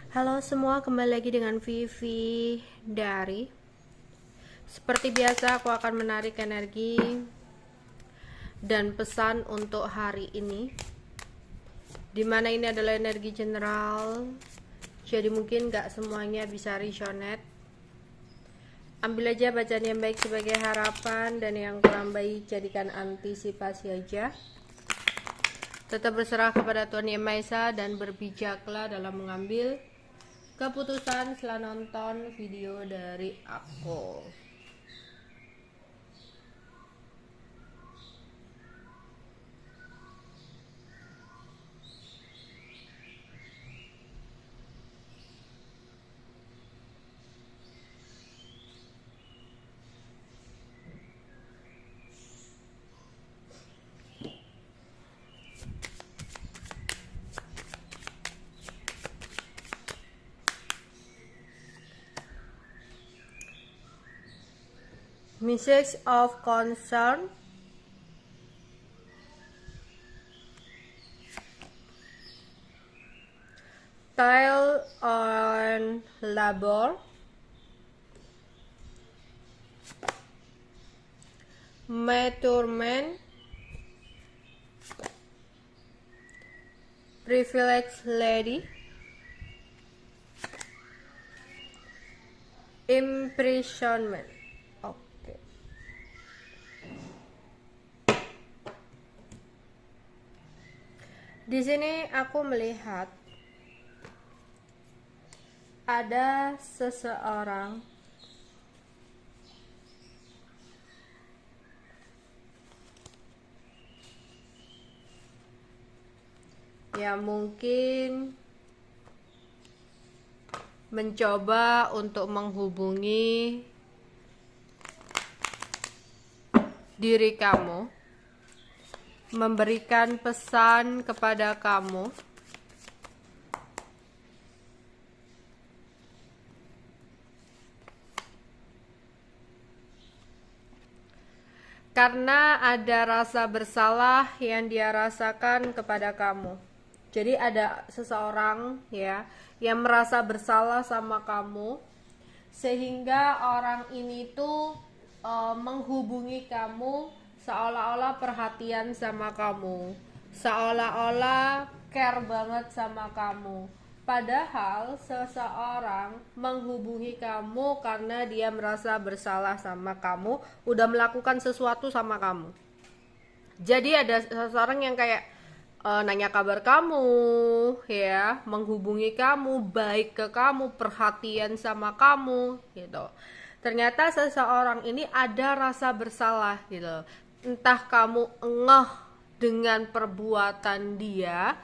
Halo semua, kembali lagi dengan Vivi dari. Seperti biasa, aku akan menarik energi dan pesan untuk hari ini, dimana ini adalah energi general, jadi mungkin gak semuanya bisa resonate. Ambil aja bacaan yang baik sebagai harapan, dan yang kurang baik jadikan antisipasi aja. Tetap berserah kepada Tuhan Yang Maha Esa dan berbijaklah dalam mengambil keputusan setelah nonton video dari aku. Message of concern, tile on labor, maturement, privileged lady, imprisonment. Oke. Di sini aku melihat ada seseorang yang mungkin mencoba untuk menghubungi diri kamu, memberikan pesan kepada kamu, karena ada rasa bersalah yang dia rasakan kepada kamu. Jadi ada seseorang ya yang merasa bersalah sama kamu, sehingga orang ini tuh menghubungi kamu seolah-olah perhatian sama kamu, seolah-olah care banget sama kamu. Padahal seseorang menghubungi kamu karena dia merasa bersalah sama kamu, udah melakukan sesuatu sama kamu. Jadi ada seseorang yang kayak nanya kabar kamu, ya, menghubungi kamu, baik ke kamu, perhatian sama kamu, gitu. Ternyata seseorang ini ada rasa bersalah, gitu. Entah kamu ngeh dengan perbuatan dia,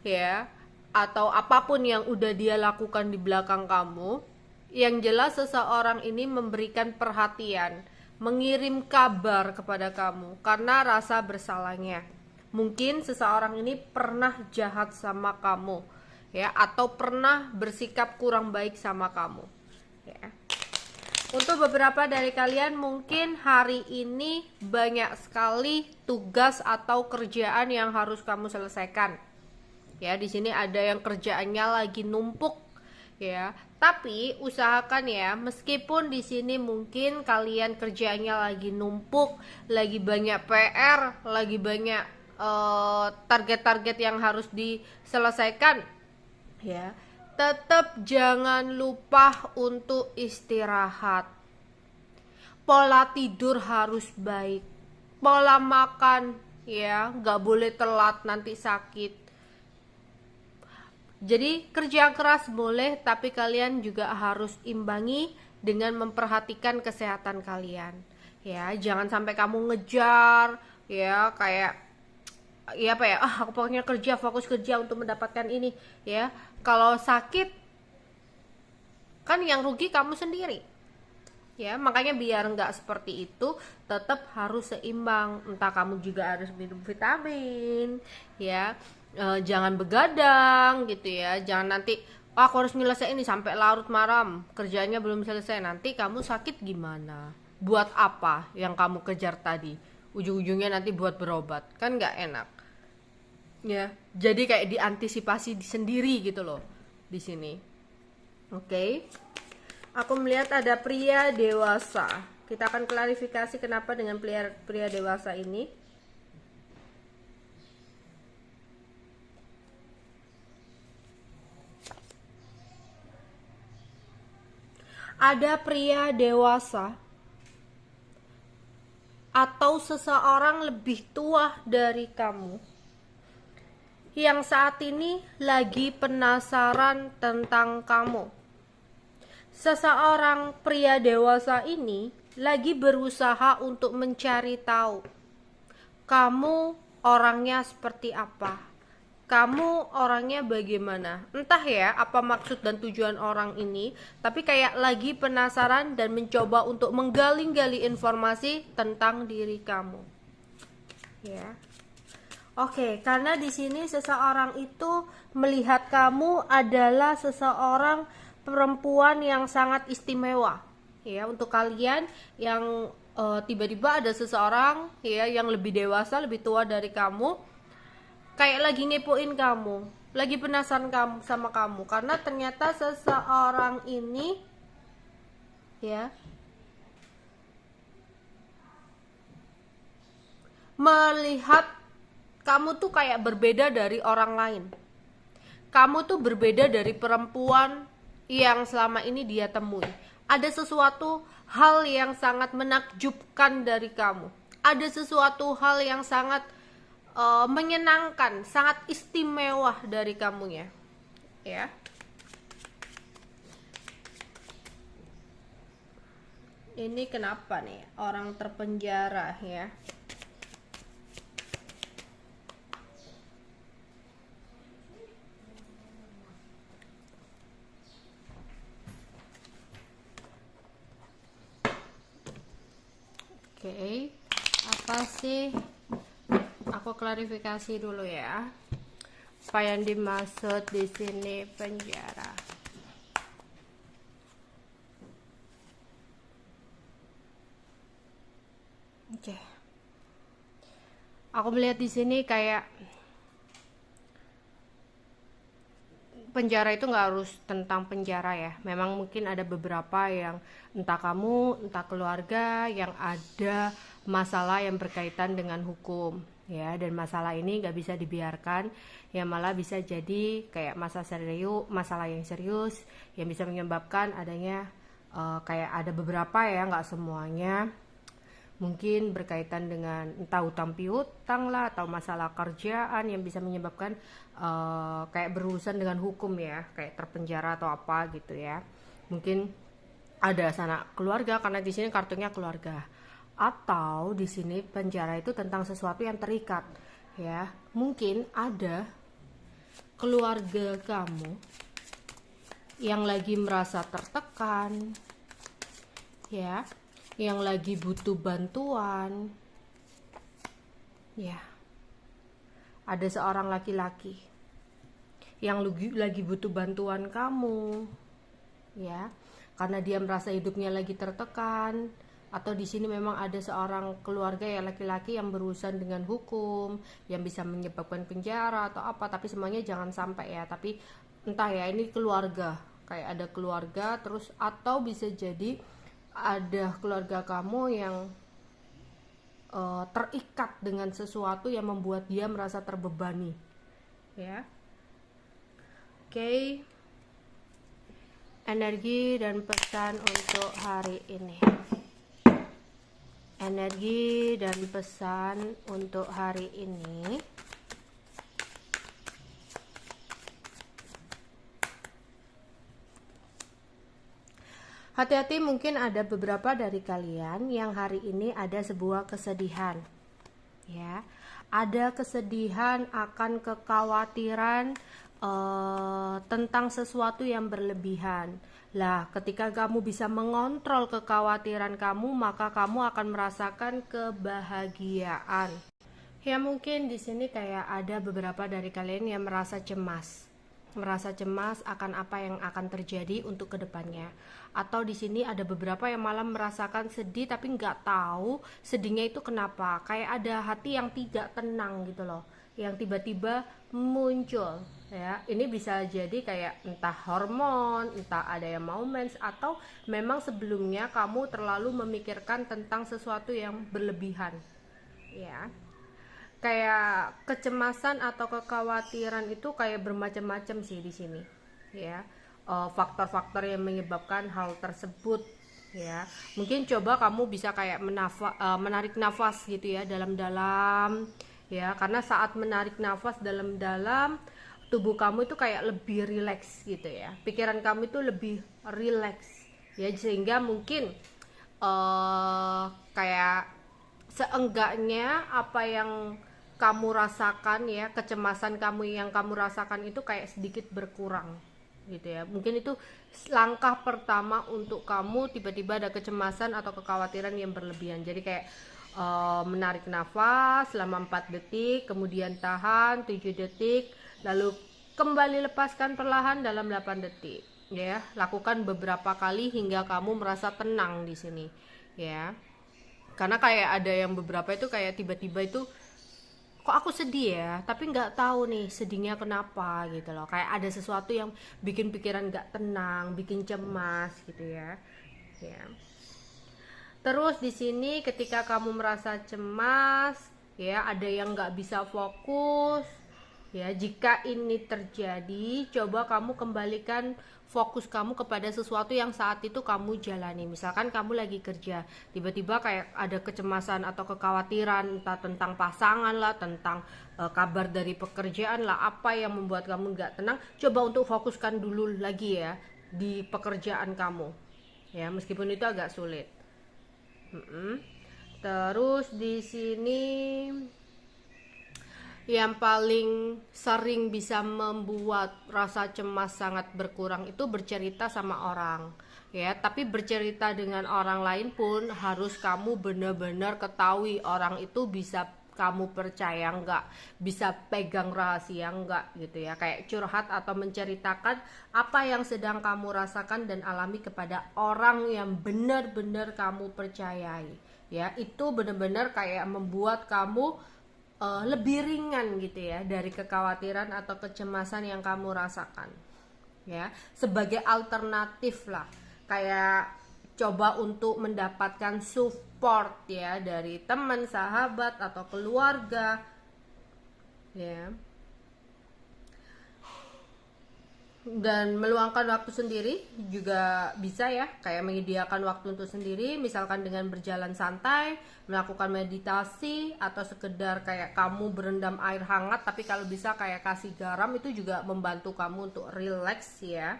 ya, atau apapun yang udah dia lakukan di belakang kamu. Yang jelas seseorang ini memberikan perhatian, mengirim kabar kepada kamu karena rasa bersalahnya. Mungkin seseorang ini pernah jahat sama kamu, ya, atau pernah bersikap kurang baik sama kamu, ya. Untuk beberapa dari kalian mungkin hari ini banyak sekali tugas atau kerjaan yang harus kamu selesaikan. Ya, di sini ada yang kerjaannya lagi numpuk, ya. Tapi usahakan ya, meskipun di sini mungkin kalian kerjaannya lagi numpuk, lagi banyak PR, lagi banyak target-target yang harus diselesaikan, ya, tetap jangan lupa untuk istirahat. Pola tidur harus baik, pola makan, ya, nggak boleh telat nanti sakit. Jadi kerja keras boleh, tapi kalian juga harus imbangi dengan memperhatikan kesehatan kalian, ya. Jangan sampai kamu ngejar, ya, kayak ya apa ya, aku pokoknya kerja, fokus kerja untuk mendapatkan ini, ya. Kalau sakit kan yang rugi kamu sendiri, ya. Makanya biar nggak seperti itu, tetap harus seimbang. Entah kamu juga harus minum vitamin, ya. Jangan begadang gitu ya. Jangan nanti aku harus nyelesain ini sampai larut malam, kerjanya belum selesai, nanti kamu sakit gimana? Buat apa yang kamu kejar tadi? Ujung-ujungnya nanti buat berobat, kan nggak enak, ya. Jadi kayak diantisipasi sendiri gitu loh di sini. Oke. Aku melihat ada pria dewasa. Kita akan klarifikasi kenapa dengan pria dewasa ini. Ada pria dewasa atau seseorang lebih tua dari kamu yang saat ini lagi penasaran tentang kamu. Seseorang pria dewasa ini lagi berusaha untuk mencari tahu kamu orangnya seperti apa, kamu orangnya bagaimana. Entah ya apa maksud dan tujuan orang ini, tapi kayak lagi penasaran dan mencoba untuk menggali-gali informasi tentang diri kamu. Ya. Oke, karena di sini seseorang itu melihat kamu adalah seseorang perempuan yang sangat istimewa. Ya, untuk kalian yang tiba-tiba ada seseorang ya yang lebih dewasa, lebih tua dari kamu, kayak lagi ngepoin kamu, lagi penasaran kamu sama kamu, karena ternyata seseorang ini ya melihat kamu tuh kayak berbeda dari orang lain. Kamu tuh berbeda dari perempuan yang selama ini dia temui. Ada sesuatu hal yang sangat menakjubkan dari kamu. Ada sesuatu hal yang sangat menyenangkan, sangat istimewa dari kamunya. Ya. Ini kenapa nih orang terpenjara ya? Oke, apa sih? Aku klarifikasi dulu ya. Apa yang dimaksud di sini penjara? Oke. Aku melihat di sini kayak penjara itu nggak harus tentang penjara ya. Memang mungkin ada beberapa yang entah kamu, entah keluarga yang ada masalah yang berkaitan dengan hukum ya, dan masalah ini nggak bisa dibiarkan ya, malah bisa jadi kayak masalah yang serius yang bisa menyebabkan adanya kayak ada beberapa ya, nggak semuanya, mungkin berkaitan dengan entah utang piutang lah atau masalah kerjaan yang bisa menyebabkan kayak berurusan dengan hukum ya, kayak terpenjara atau apa gitu ya. Mungkin ada sanak keluarga karena di sini kartunya keluarga, atau di sini penjara itu tentang sesuatu yang terikat ya. Mungkin ada keluarga kamu yang lagi merasa tertekan ya, yang lagi butuh bantuan ya. Ada seorang laki-laki yang lagi butuh bantuan kamu ya, karena dia merasa hidupnya lagi tertekan. Atau di sini memang ada seorang keluarga ya laki-laki yang berurusan dengan hukum yang bisa menyebabkan penjara atau apa, tapi semuanya jangan sampai ya. Tapi entah ya, ini keluarga, kayak ada keluarga terus, atau bisa jadi ada keluarga kamu yang terikat dengan sesuatu yang membuat dia merasa terbebani ya. Oke. Energi dan pesan untuk hari ini. Energi dan pesan untuk hari ini. Hati-hati, mungkin ada beberapa dari kalian yang hari ini ada sebuah kesedihan. Ya, ada kesedihan akan kekhawatiran tentang sesuatu yang berlebihan. Lah, ketika kamu bisa mengontrol kekhawatiran kamu, maka kamu akan merasakan kebahagiaan. Ya, mungkin di sini kayak ada beberapa dari kalian yang merasa cemas akan apa yang akan terjadi untuk kedepannya. Atau di sini ada beberapa yang malah merasakan sedih tapi nggak tahu sedihnya itu kenapa. Kayak ada hati yang tidak tenang gitu loh, yang tiba-tiba muncul ya. Ini bisa jadi kayak entah hormon, entah ada yang mau mens, atau memang sebelumnya kamu terlalu memikirkan tentang sesuatu yang berlebihan ya. Kayak kecemasan atau kekhawatiran itu kayak bermacam-macam sih di sini ya. Faktor-faktor yang menyebabkan hal tersebut ya. Mungkin coba kamu bisa kayak menarik nafas gitu ya dalam-dalam ya, karena saat menarik nafas dalam-dalam tubuh kamu itu kayak lebih rileks gitu ya, pikiran kamu itu lebih rileks ya, sehingga mungkin kayak seenggaknya apa yang kamu rasakan ya, kecemasan kamu yang kamu rasakan itu kayak sedikit berkurang gitu ya. Mungkin itu langkah pertama untuk kamu tiba-tiba ada kecemasan atau kekhawatiran yang berlebihan. Jadi kayak menarik nafas selama 4 detik, kemudian tahan 7 detik, lalu kembali lepaskan perlahan dalam 8 detik ya. Lakukan beberapa kali hingga kamu merasa tenang di sini ya. Karena kayak ada yang beberapa itu kayak tiba-tiba itu kok aku sedih ya, tapi nggak tahu nih sedihnya kenapa gitu loh. Kayak ada sesuatu yang bikin pikiran nggak tenang, bikin cemas gitu ya. Ya. Terus di sini ketika kamu merasa cemas, ya ada yang nggak bisa fokus, ya jika ini terjadi, coba kamu kembalikan fokus kamu kepada sesuatu yang saat itu kamu jalani. Misalkan kamu lagi kerja, tiba-tiba kayak ada kecemasan atau kekhawatiran, entah tentang pasangan lah, tentang kabar dari pekerjaan lah, apa yang membuat kamu nggak tenang, coba untuk fokuskan dulu lagi ya di pekerjaan kamu ya, meskipun itu agak sulit. Terus di sini yang paling sering bisa membuat rasa cemas sangat berkurang itu bercerita sama orang ya. Tapi bercerita dengan orang lain pun harus kamu benar-benar ketahui orang itu bisa kamu percaya nggak, bisa pegang rahasia nggak gitu ya. Kayak curhat atau menceritakan apa yang sedang kamu rasakan dan alami kepada orang yang benar-benar kamu percayai ya. Itu benar-benar kayak membuat kamu lebih ringan gitu ya dari kekhawatiran atau kecemasan yang kamu rasakan ya. Sebagai alternatif lah, kayak coba untuk mendapatkan support ya dari teman, sahabat atau keluarga ya. Dan meluangkan waktu sendiri juga bisa ya, kayak menyediakan waktu untuk sendiri, misalkan dengan berjalan santai, melakukan meditasi, atau sekedar kayak kamu berendam air hangat, tapi kalau bisa kayak kasih garam, itu juga membantu kamu untuk relax ya.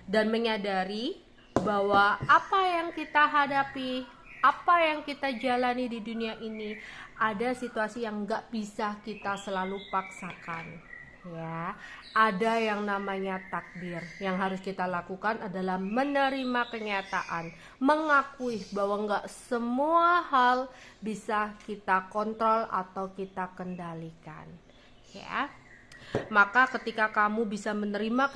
Dan menyadari bahwa apa yang kita hadapi, apa yang kita jalani di dunia ini, ada situasi yang nggak bisa kita selalu paksakan ya. Ada yang namanya takdir. Yang harus kita lakukan adalah menerima kenyataan, mengakui bahwa nggak semua hal bisa kita kontrol atau kita kendalikan ya. Maka ketika kamu bisa menerima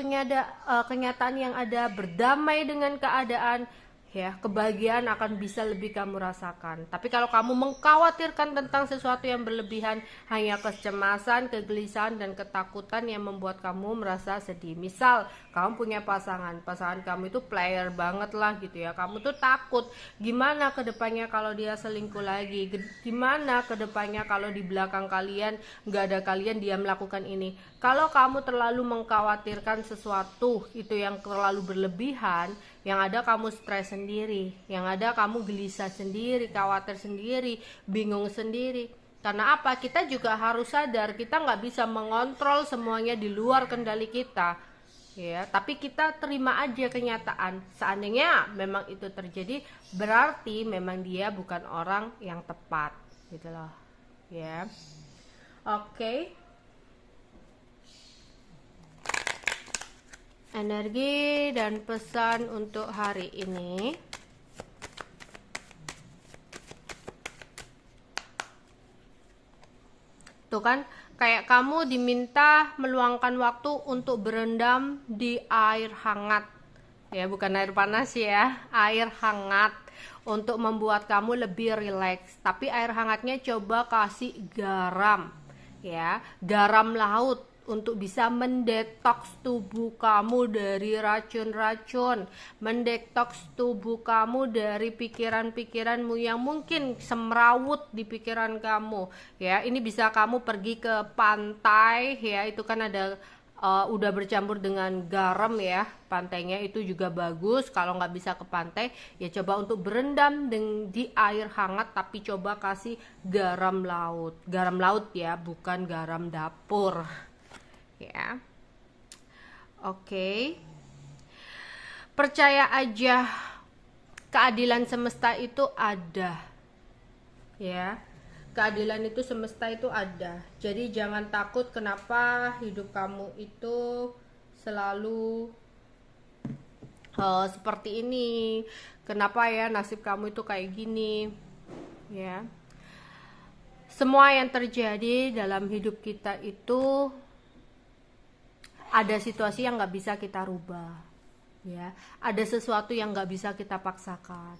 kenyataan yang ada, berdamai dengan keadaan ya, kebahagiaan akan bisa lebih kamu rasakan. Tapi kalau kamu mengkhawatirkan tentang sesuatu yang berlebihan, hanya kecemasan, kegelisahan, dan ketakutan yang membuat kamu merasa sedih. Misal kamu punya pasangan kamu itu player banget lah gitu ya, kamu tuh takut gimana kedepannya kalau dia selingkuh lagi, gimana kedepannya kalau di belakang kalian nggak ada kalian, dia melakukan ini. Kalau kamu terlalu mengkhawatirkan sesuatu itu yang terlalu berlebihan, yang ada kamu stres sendiri, yang ada kamu gelisah sendiri, khawatir sendiri, bingung sendiri. Karena apa? Kita juga harus sadar kita nggak bisa mengontrol semuanya di luar kendali kita ya. Tapi kita terima aja kenyataan. Seandainya memang itu terjadi, berarti memang dia bukan orang yang tepat gitu loh ya. Oke. Energi dan pesan untuk hari ini. Tuh kan, kayak kamu diminta meluangkan waktu untuk berendam di air hangat. Ya, bukan air panas ya, air hangat untuk membuat kamu lebih rileks. Tapi air hangatnya coba kasih garam. ya, garam laut untuk bisa mendetoks tubuh kamu dari racun-racun, mendetoks tubuh kamu dari pikiran-pikiranmu yang mungkin semrawut di pikiran kamu. Ya, ini bisa kamu pergi ke pantai, ya, itu kan ada udah bercampur dengan garam ya, pantainya itu juga bagus. Kalau nggak bisa ke pantai, ya coba untuk berendam di air hangat, tapi coba kasih garam laut ya, bukan garam dapur ya. Oke. Percaya aja, keadilan semesta itu ada ya. Keadilan itu semesta itu ada. Jadi jangan takut kenapa hidup kamu itu selalu seperti ini. Kenapa ya nasib kamu itu kayak gini ya. Semua yang terjadi dalam hidup kita itu ada situasi yang nggak bisa kita rubah ya. Ada sesuatu yang nggak bisa kita paksakan.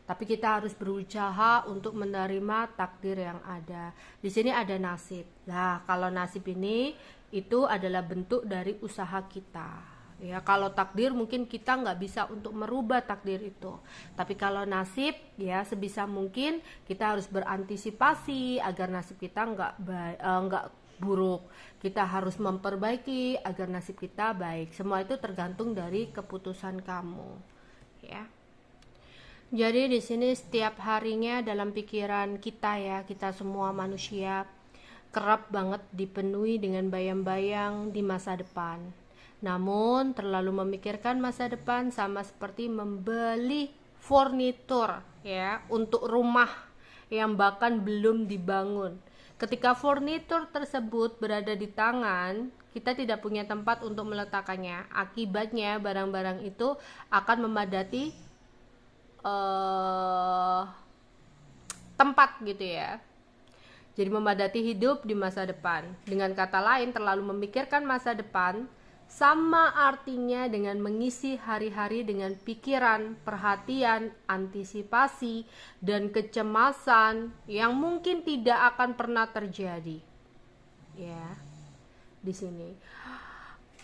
Tapi kita harus berusaha untuk menerima takdir yang ada. Di sini ada nasib. Nah, kalau nasib ini itu adalah bentuk dari usaha kita. Ya, kalau takdir mungkin kita nggak bisa untuk merubah takdir itu. Tapi kalau nasib, ya sebisa mungkin kita harus berantisipasi agar nasib kita nggak buruk. Kita harus memperbaiki agar nasib kita baik. Semua itu tergantung dari keputusan kamu. Ya. Jadi di sini setiap harinya dalam pikiran kita ya, kita semua manusia kerap banget dipenuhi dengan bayang-bayang di masa depan. Namun terlalu memikirkan masa depan sama seperti membeli furnitur ya, untuk rumah yang bahkan belum dibangun. Ketika furnitur tersebut berada di tangan, kita tidak punya tempat untuk meletakkannya. Akibatnya barang-barang itu akan memadati tempat gitu ya. Jadi memadati hidup di masa depan. Dengan kata lain, terlalu memikirkan masa depan sama artinya dengan mengisi hari-hari dengan pikiran, perhatian, antisipasi, dan kecemasan yang mungkin tidak akan pernah terjadi. Ya, di sini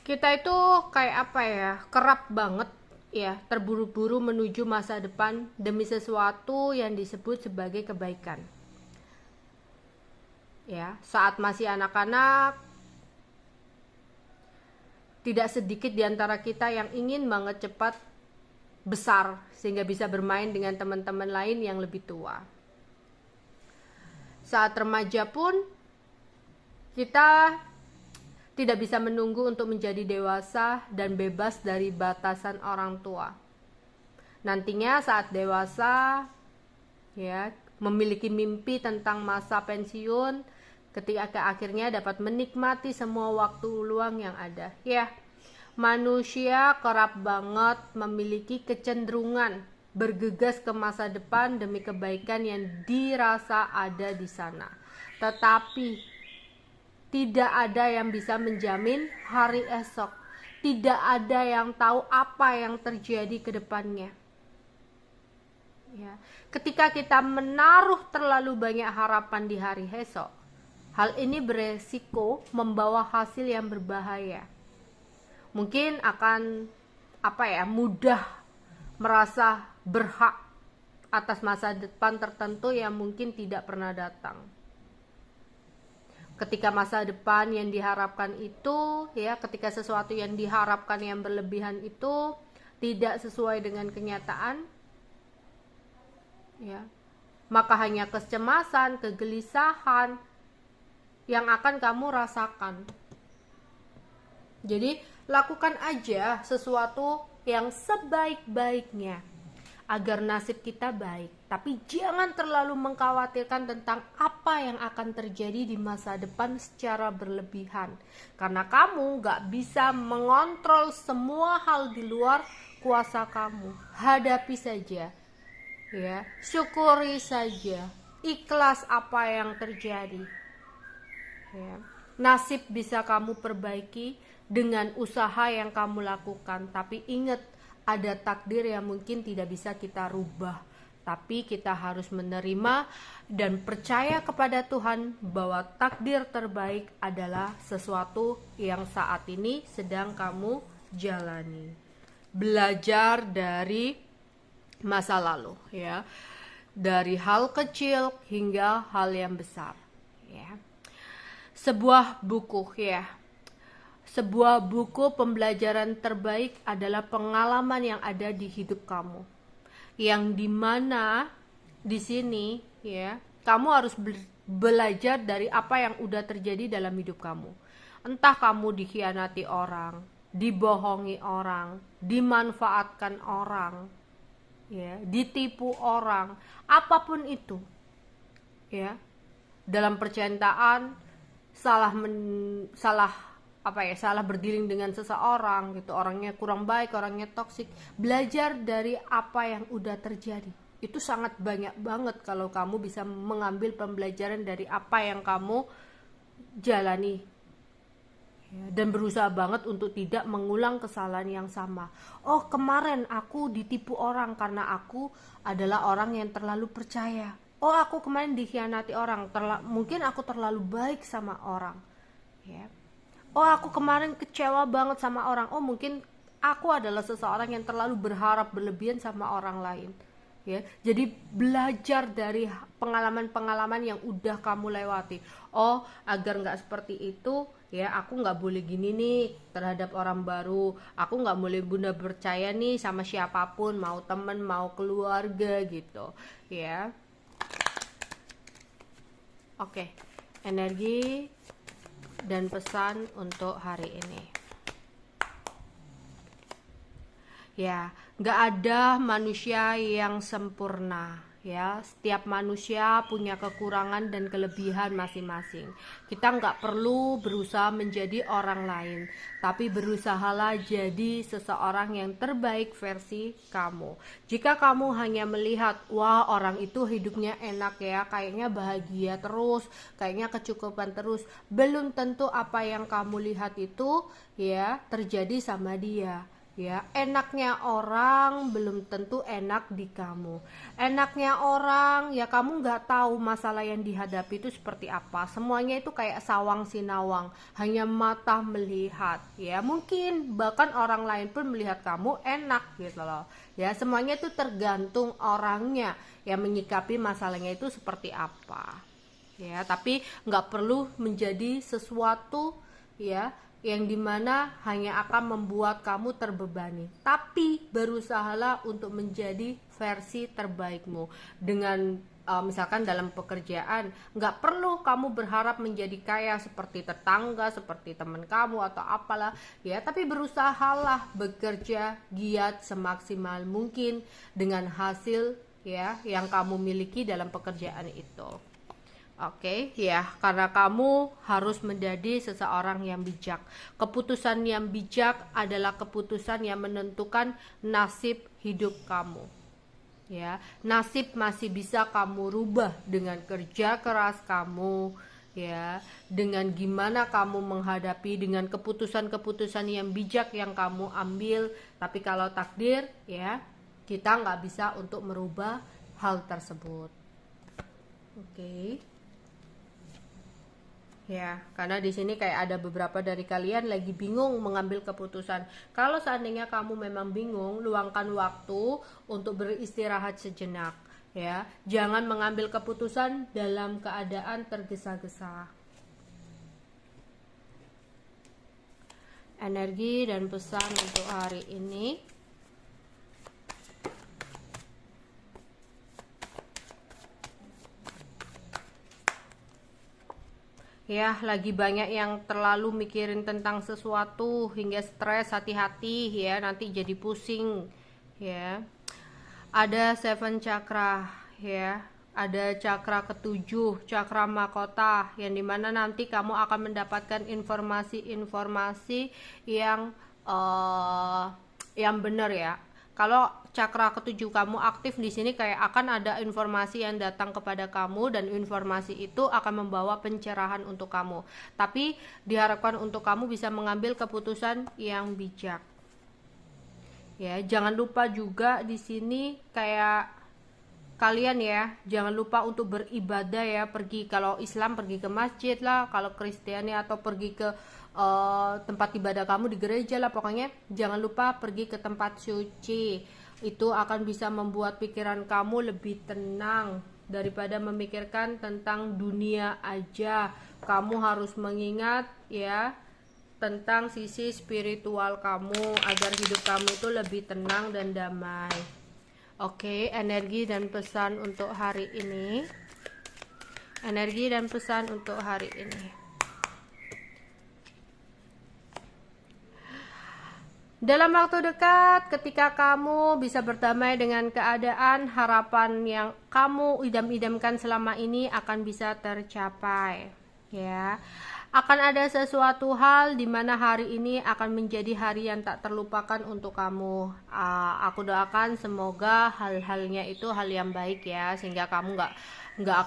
kita itu kayak apa ya? Kerap banget ya, terburu-buru menuju masa depan demi sesuatu yang disebut sebagai kebaikan. Ya, saat masih anak-anak, tidak sedikit di antara kita yang ingin banget cepat besar sehingga bisa bermain dengan teman-teman lain yang lebih tua. Saat remaja pun kita tidak bisa menunggu untuk menjadi dewasa dan bebas dari batasan orang tua. Nantinya saat dewasa ya, memiliki mimpi tentang masa pensiun ketika akhirnya dapat menikmati semua waktu luang yang ada. Ya, manusia kerap banget memiliki kecenderungan bergegas ke masa depan demi kebaikan yang dirasa ada di sana. Tetapi tidak ada yang bisa menjamin hari esok. Tidak ada yang tahu apa yang terjadi ke depannya. Ya. Ketika kita menaruh terlalu banyak harapan di hari esok, hal ini beresiko membawa hasil yang berbahaya. Mungkin akan mudah merasa berhak atas masa depan tertentu yang mungkin tidak pernah datang. Ketika masa depan yang diharapkan itu ya, ketika sesuatu yang diharapkan yang berlebihan itu tidak sesuai dengan kenyataan ya, maka hanya kecemasan, kegelisahan yang akan kamu rasakan. Jadi lakukan aja sesuatu yang sebaik-baiknya agar nasib kita baik. Tapi jangan terlalu mengkhawatirkan tentang apa yang akan terjadi di masa depan secara berlebihan. Karena kamu gak bisa mengontrol semua hal di luar kuasa kamu. Hadapi saja, ya, syukuri saja, ikhlas apa yang terjadi. Ya. Nasib bisa kamu perbaiki dengan usaha yang kamu lakukan. Tapi ingat, ada takdir yang mungkin tidak bisa kita rubah. Tapi kita harus menerima dan percaya kepada Tuhan bahwa takdir terbaik adalah sesuatu yang saat ini sedang kamu jalani. Belajar dari masa lalu, ya, dari hal kecil hingga hal yang besar, ya. Sebuah buku pembelajaran terbaik adalah pengalaman yang ada di hidup kamu, yang dimana di sini, ya, kamu harus belajar dari apa yang udah terjadi dalam hidup kamu. Entah kamu dikhianati orang, dibohongi orang, dimanfaatkan orang, ya, ditipu orang, apapun itu, ya, dalam percintaan salah berdealing dengan seseorang gitu, orangnya kurang baik, orangnya toksik. Belajar dari apa yang udah terjadi itu sangat banyak banget kalau kamu bisa mengambil pembelajaran dari apa yang kamu jalani, ya, dan berusaha banget untuk tidak mengulang kesalahan yang sama. Oh, kemarin aku ditipu orang karena aku adalah orang yang terlalu percaya. Oh, aku kemarin dikhianati orang, mungkin aku terlalu baik sama orang, ya. Oh, aku kemarin kecewa banget sama orang. Oh, mungkin aku adalah seseorang yang terlalu berharap berlebihan sama orang lain, ya. Jadi belajar dari pengalaman-pengalaman yang udah kamu lewati. Oh, agar nggak seperti itu, ya, aku nggak boleh gini nih terhadap orang baru. Aku nggak boleh bunda percaya nih sama siapapun, mau temen mau keluarga gitu, ya. Oke, energi dan pesan untuk hari ini. Ya, nggak ada manusia yang sempurna, ya. Setiap manusia punya kekurangan dan kelebihan masing-masing. Kita nggak perlu berusaha menjadi orang lain, tapi berusahalah jadi seseorang yang terbaik versi kamu. Jika kamu hanya melihat, wah, orang itu hidupnya enak ya, kayaknya bahagia terus, kayaknya kecukupan terus, belum tentu apa yang kamu lihat itu, ya, terjadi sama dia. Ya, enaknya orang belum tentu enak di kamu. Enaknya orang, ya, kamu nggak tahu masalah yang dihadapi itu seperti apa. Semuanya itu kayak sawang sinawang, hanya mata melihat, ya. Mungkin bahkan orang lain pun melihat kamu enak gitu loh, ya. Semuanya itu tergantung orangnya yang menyikapi masalahnya itu seperti apa, ya. Tapi nggak perlu menjadi sesuatu, ya, yang dimana hanya akan membuat kamu terbebani. Tapi berusahalah untuk menjadi versi terbaikmu. Dengan misalkan dalam pekerjaan, nggak perlu kamu berharap menjadi kaya seperti tetangga, seperti teman kamu atau apalah, ya. Tapi berusahalah bekerja giat semaksimal mungkin dengan hasil, ya, yang kamu miliki dalam pekerjaan itu. Oke, ya, karena kamu harus menjadi seseorang yang bijak. Keputusan yang bijak adalah keputusan yang menentukan nasib hidup kamu. Ya, nasib masih bisa kamu rubah dengan kerja keras kamu, ya, dengan gimana kamu menghadapi, dengan keputusan-keputusan yang bijak yang kamu ambil. Tapi kalau takdir, ya, kita nggak bisa untuk merubah hal tersebut. Oke. Ya, karena di sini kayak ada beberapa dari kalian lagi bingung mengambil keputusan. Kalau seandainya kamu memang bingung, luangkan waktu untuk beristirahat sejenak, ya. Jangan mengambil keputusan dalam keadaan tergesa-gesa. Energi dan pesan untuk hari ini. Ya, lagi banyak yang terlalu mikirin tentang sesuatu hingga stres, hati-hati ya, nanti jadi pusing ya. Ada 7 chakra ya, ada chakra ketujuh, chakra mahkota, yang dimana nanti kamu akan mendapatkan informasi-informasi yang benar ya. Kalau chakra ketujuh kamu aktif di sini, kayak akan ada informasi yang datang kepada kamu, dan informasi itu akan membawa pencerahan untuk kamu. Tapi diharapkan untuk kamu bisa mengambil keputusan yang bijak. Ya, jangan lupa juga di sini kayak kalian ya jangan lupa untuk beribadah ya, pergi, kalau Islam pergi ke masjid lah, kalau Kristiani atau pergi ke tempat ibadah kamu di gereja lah, pokoknya jangan lupa pergi ke tempat suci. Itu akan bisa membuat pikiran kamu lebih tenang daripada memikirkan tentang dunia aja. Kamu harus mengingat ya tentang sisi spiritual kamu agar hidup kamu itu lebih tenang dan damai. Oke, energi dan pesan untuk hari ini. Energi dan pesan untuk hari ini. Dalam waktu dekat, ketika kamu bisa berdamai dengan keadaan, harapan yang kamu idam-idamkan selama ini akan bisa tercapai. Ya, akan ada sesuatu hal di mana hari ini akan menjadi hari yang tak terlupakan untuk kamu. Aku doakan semoga hal-halnya itu hal yang baik ya, sehingga kamu nggak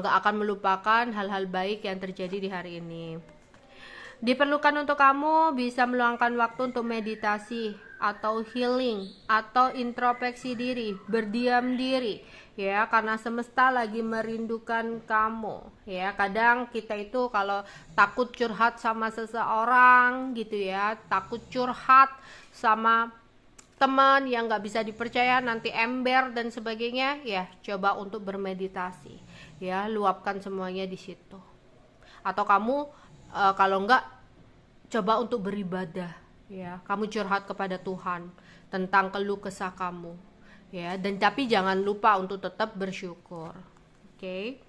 akan melupakan hal-hal baik yang terjadi di hari ini. Diperlukan untuk kamu bisa meluangkan waktu untuk meditasi atau healing atau introspeksi diri, berdiam diri ya, karena semesta lagi merindukan kamu ya. Kadang kita itu kalau takut curhat sama seseorang gitu ya, takut curhat sama teman yang nggak bisa dipercaya, nanti ember dan sebagainya ya, coba untuk bermeditasi ya, luapkan semuanya di situ. Atau kamu kalau enggak, coba untuk beribadah ya, kamu curhat kepada Tuhan tentang keluh kesah kamu ya, dan tapi jangan lupa untuk tetap bersyukur. Oke.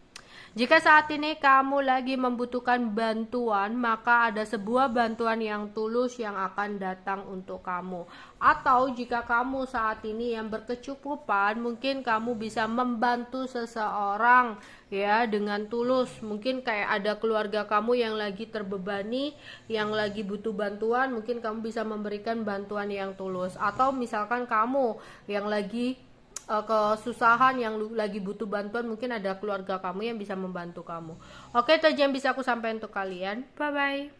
Jika saat ini kamu lagi membutuhkan bantuan, maka ada sebuah bantuan yang tulus yang akan datang untuk kamu. Atau jika kamu saat ini yang berkecukupan, mungkin kamu bisa membantu seseorang ya dengan tulus. Mungkin kayak ada keluarga kamu yang lagi terbebani, yang lagi butuh bantuan, mungkin kamu bisa memberikan bantuan yang tulus. Atau misalkan kamu yang lagi kesusahan, yang lagi butuh bantuan, mungkin ada keluarga kamu yang bisa membantu kamu. Oke, itu aja yang bisa aku sampaikan untuk kalian. Bye bye.